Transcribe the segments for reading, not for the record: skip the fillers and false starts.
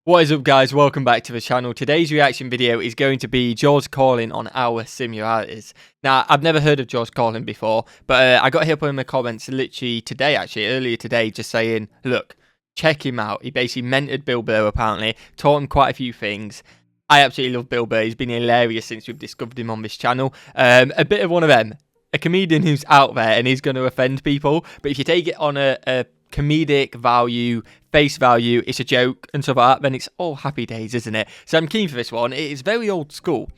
What is up, guys? Welcome back to the channel. Today's reaction video is going to be George Carlin on our similarities. Now, I've never heard of George Carlin before, but I got hit up in the comments literally today, earlier today, just saying, look, check him out. He basically mentored Bill Burr, apparently, taught him quite a few things. I absolutely love Bill Burr. He's been hilarious since we've discovered him on this channel. A bit of one of them. A comedian who's out there and he's going to offend people, but if you take it on a comedic value, face value, it's a joke and stuff like that, then it's all happy days, isn't it? So I'm keen for this one. It is very old school.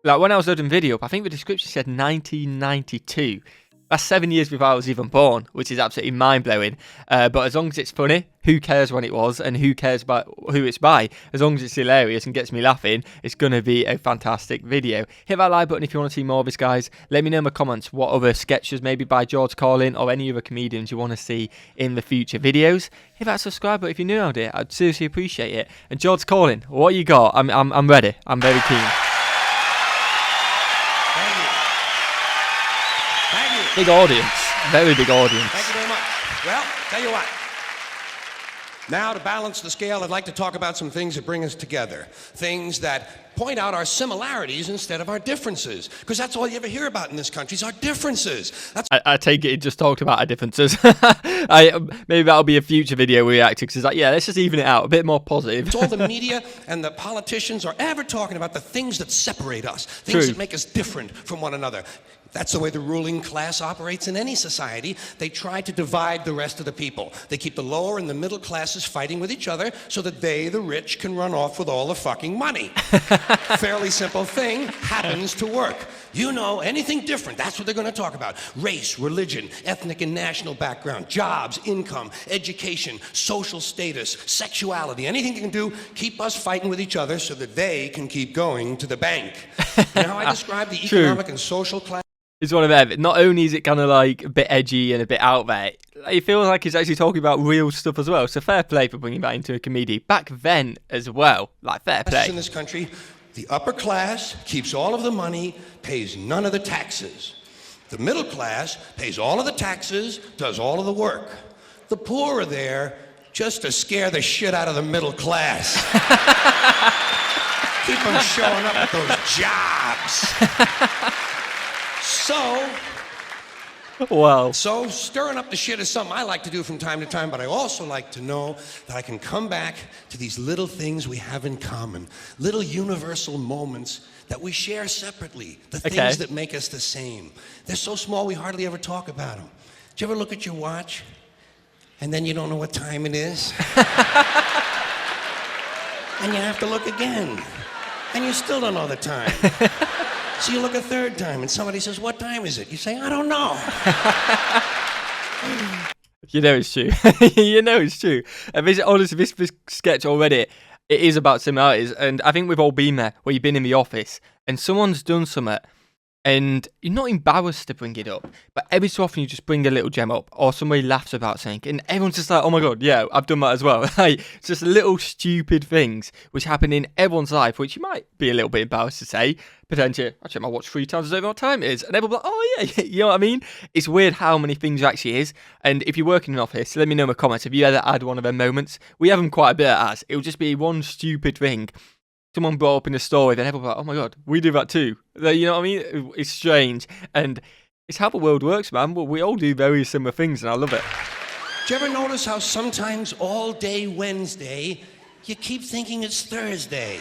Like when I was loading the video up, I think the description said 1992. That's 7 years before I was even born, which is absolutely mind-blowing. But as long as it's funny, who cares when it was and who cares about who it's by? As long as it's hilarious and gets me laughing, it's going to be a fantastic video. Hit that like button if you want to see more of this, guys. Let me know in the comments what other sketches, maybe by George Carlin or any other comedians you want to see in the future videos. Hit that subscribe button if you're new out here. I'd seriously appreciate it. And George Carlin, what you got? I'm ready. I'm very keen. Big audience, very big audience. Thank you very much. Well, tell you what. Now, to balance the scale, I'd like to talk about some things that bring us together. Things that point out our similarities instead of our differences. Because that's all you ever hear about in this country is our differences. I take it just talked about our differences. Maybe that'll be a future video we react to, because it's like, yeah, let's just even it out, a bit more positive. It's all the media and the politicians are ever talking about the things that separate us, things that make us different from one another. That's the way the ruling class operates in any society. They try to divide the rest of the people. They keep the lower and the middle classes fighting with each other so that they, the rich, can run off with all the fucking money. Fairly simple thing, happens to work. You know, anything different, that's what they're going to talk about. Race, religion, ethnic and national background, jobs, income, education, social status, sexuality, anything they can do, keep us fighting with each other so that they can keep going to the bank. You know how I describe the economic and social class? It's one of them. Not only is it kind of like a bit edgy and a bit out there, it feels like he's actually talking about real stuff as well. So fair play for bringing that into a comedy. Back then as well, like fair play. In this country, the upper class keeps all of the money, pays none of the taxes. The middle class pays all of the taxes, does all of the work. The poor are there just to scare the shit out of the middle class. Keep them showing up at those jobs. So stirring up the shit is something I like to do from time to time, but I also like to know that I can come back to these little things we have in common, little universal moments that we share separately, the things that make us the same. They're so small we hardly ever talk about them. Do you ever look at your watch and then you don't know what time it is? And you have to look again, and you still don't know the time. So you look a third time and somebody says, what time is it? You say, I don't know. You know it's true. You know it's true. And honestly, this sketch already, it is about similarities. And I think we've all been there, where you've been in the office and someone's done something and you're not embarrassed to bring it up, but every so often you just bring a little gem up or somebody laughs about something and everyone's just like, oh my god, yeah, I've done that as well. Like, it's just little stupid things which happen in everyone's life, which you might be a little bit embarrassed to say. Potentially, I check my watch 3 times, I don't know what time it is, and everyone's like, oh yeah, you know what I mean? It's weird how many things there actually is. And if you work in an office, let me know in the comments, have you ever had one of them moments? We have them quite a bit at us. It'll just be one stupid thing someone brought up in a story, then everyone's like, oh my god, we do that too. You know what I mean? It's strange, and it's how the world works, man. But we all do very similar things, and I love it. Do you ever notice how sometimes all day Wednesday, you keep thinking it's Thursday?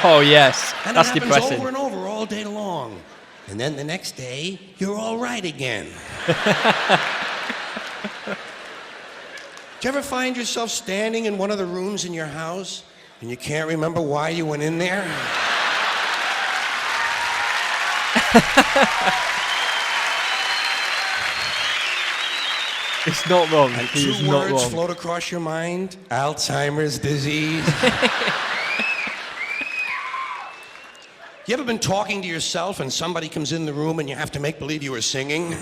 Oh yes, and that's it happens depressing. Over and over all day long. And then the next day, you're all right again. Do you ever find yourself standing in one of the rooms in your house and you can't remember why you went in there? It's not wrong. And he is two not words wrong. float across your mind: Alzheimer's disease. You ever been talking to yourself and somebody comes in the room and you have to make believe you were singing?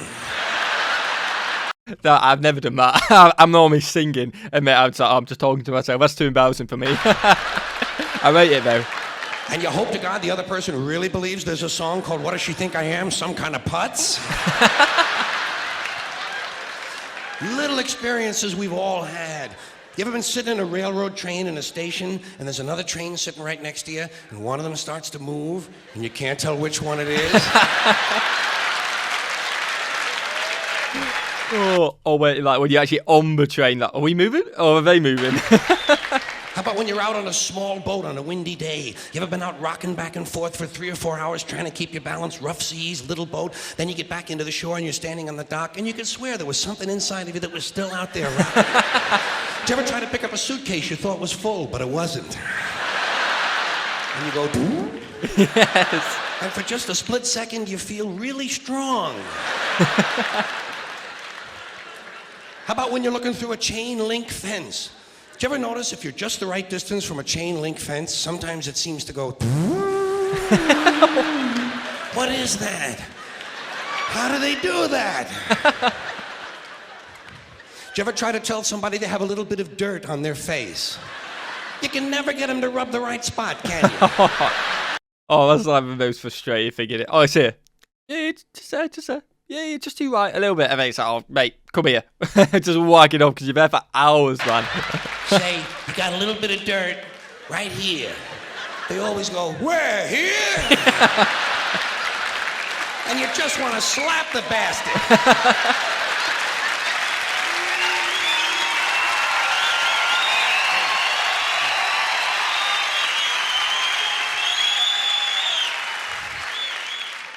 No, I've never done that. I'm normally singing, and mate, I'm just talking to myself. That's too embarrassing for me. I rate it though. And you hope to God the other person really believes there's a song called What Does She Think I Am? Some kind of putz? Little experiences we've all had. You ever been sitting in a railroad train in a station, and there's another train sitting right next to you, and one of them starts to move, and you can't tell which one it is? Oh, wait, like when you're actually on the train, like, are we moving or are they moving? How about when you're out on a small boat on a windy day? You ever been out rocking back and forth for 3 or 4 hours trying to keep your balance, rough seas, little boat, then you get back into the shore and you're standing on the dock and you could swear there was something inside of you that was still out there rocking. Did you ever try to pick up a suitcase you thought was full, but it wasn't? And you go, Yes. and for just a split second you feel really strong. How about when you're looking through a chain link fence? Did you ever notice if you're just the right distance from a chain link fence, sometimes it seems to go... What is that? How do they do that? Did you ever try to tell somebody they have a little bit of dirt on their face? You can never get them to rub the right spot, can you? Oh, that's like the most frustrating thing, isn't it? Oh, it's here. Yeah, just there. Yeah, you're just too right, a little bit. And it's like, oh, mate, come here. Just whack it off because you're there for hours, man. Say, you got a little bit of dirt right here. They always go, where, here? And you just want to slap the bastard.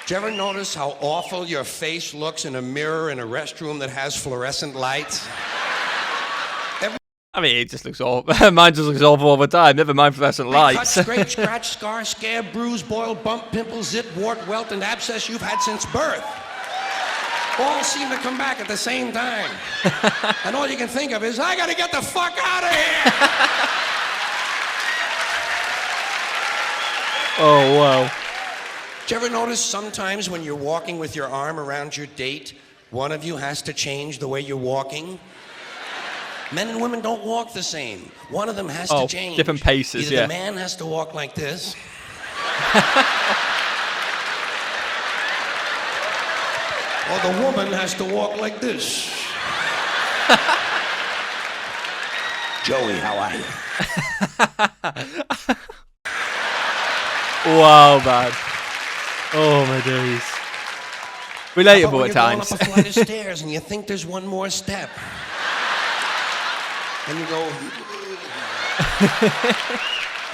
Do you ever notice how awful your face looks in a mirror in a restroom that has fluorescent lights? I mean, it just looks awful. Mine just looks awful all the time. Never mind fluorescent lights. Cut, scrape, scratch, scar, scab, bruise, boil, bump, pimple, zip, wart, welt, and abscess you've had since birth. All seem to come back at the same time. And all you can think of is, I gotta get the fuck out of here! Oh, wow. Did you ever notice sometimes when you're walking with your arm around your date, one of you has to change the way you're walking? Men and women don't walk the same. One of them has to change. Different paces, Either yeah. the man has to walk like this, or the woman has to walk like this. Joey, how are you? Wow, man. Oh, my days. Relatable at times. You're going up a flight of stairs and you think there's one more step. And you go...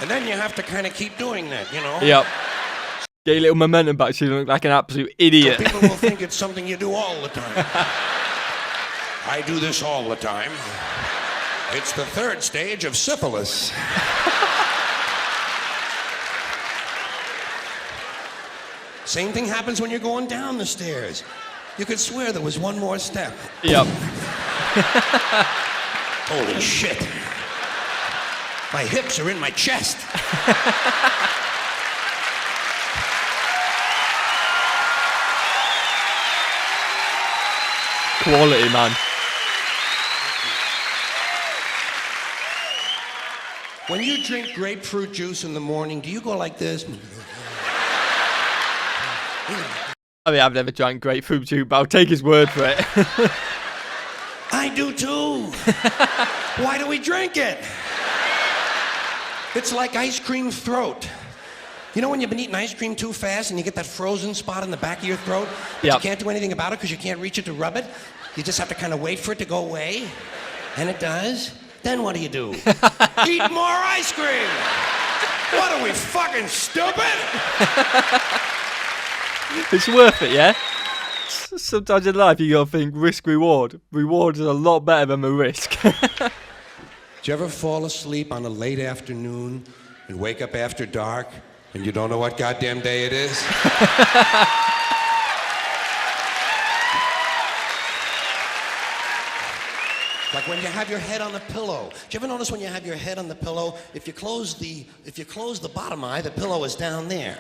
And then you have to kind of keep doing that, you know? Yep. Get your little momentum back so you look like an absolute idiot. So people will think it's something you do all the time. I do this all the time. It's the third stage of syphilis. Same thing happens when you're going down the stairs. You could swear there was one more step. Yep. Holy shit. My hips are in my chest. Quality, man. When you drink grapefruit juice in the morning, do you go like this? I mean, I've never drank grapefruit juice, but I'll take his word for it. I do too. Why do we drink it? It's like ice cream throat. You know when you've been eating ice cream too fast and you get that frozen spot in the back of your throat? But Yep. You can't do anything about it because you can't reach it to rub it? You just have to kind of wait for it to go away? And it does? Then what do? Eat more ice cream! What are we, fucking stupid? It's worth it, yeah? Sometimes in life you gotta think risk-reward. Reward is a lot better than the risk. Did you ever fall asleep on a late afternoon and wake up after dark and you don't know what goddamn day it is? Like when you have your head on the pillow. Do you ever notice when you have your head on the pillow, if you close the bottom eye, the pillow is down there.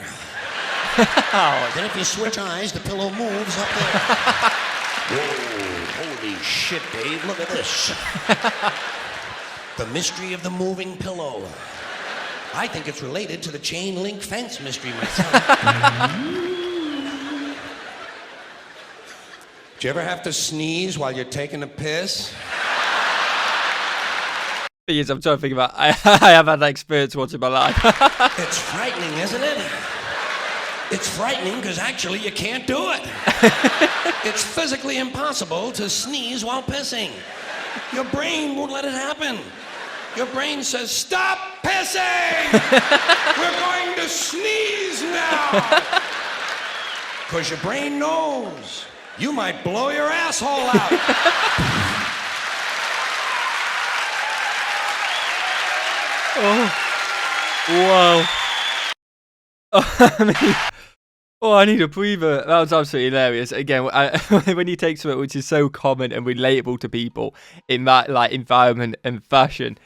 Then if you switch eyes, the pillow moves up there. Whoa, holy shit, Dave, look at this. The mystery of the moving pillow. I think it's related to the chain link fence mystery myself. Do you ever have to sneeze while you're taking a piss? Thing is, I'm trying to think about. I have had that experience once in my life. It's frightening, isn't it? It's frightening because actually you can't do it. It's physically impossible to sneeze while pissing. Your brain won't let it happen. Your brain says, "Stop pissing! We're going to sneeze now!" Because your brain knows you might blow your asshole out. Oh, wow. I need a breather. That was absolutely hilarious. Again, when you take something which is so common and relatable to people in that like environment and fashion,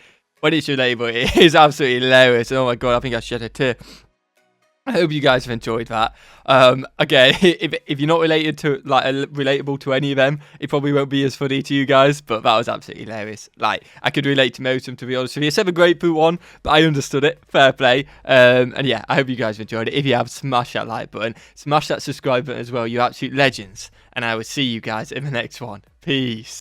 when it's relatable, it is absolutely hilarious. Oh my god, I think I shed a tear. I hope you guys have enjoyed that. Again, if you're not related to relatable to any of them, it probably won't be as funny to you guys. But that was absolutely hilarious. Like I could relate to most of them, to be honest with you. It's a grapefruit one, but I understood it. Fair play. And yeah, I hope you guys have enjoyed it. If you have, smash that like button, smash that subscribe button as well. You're absolute legends, and I will see you guys in the next one. Peace.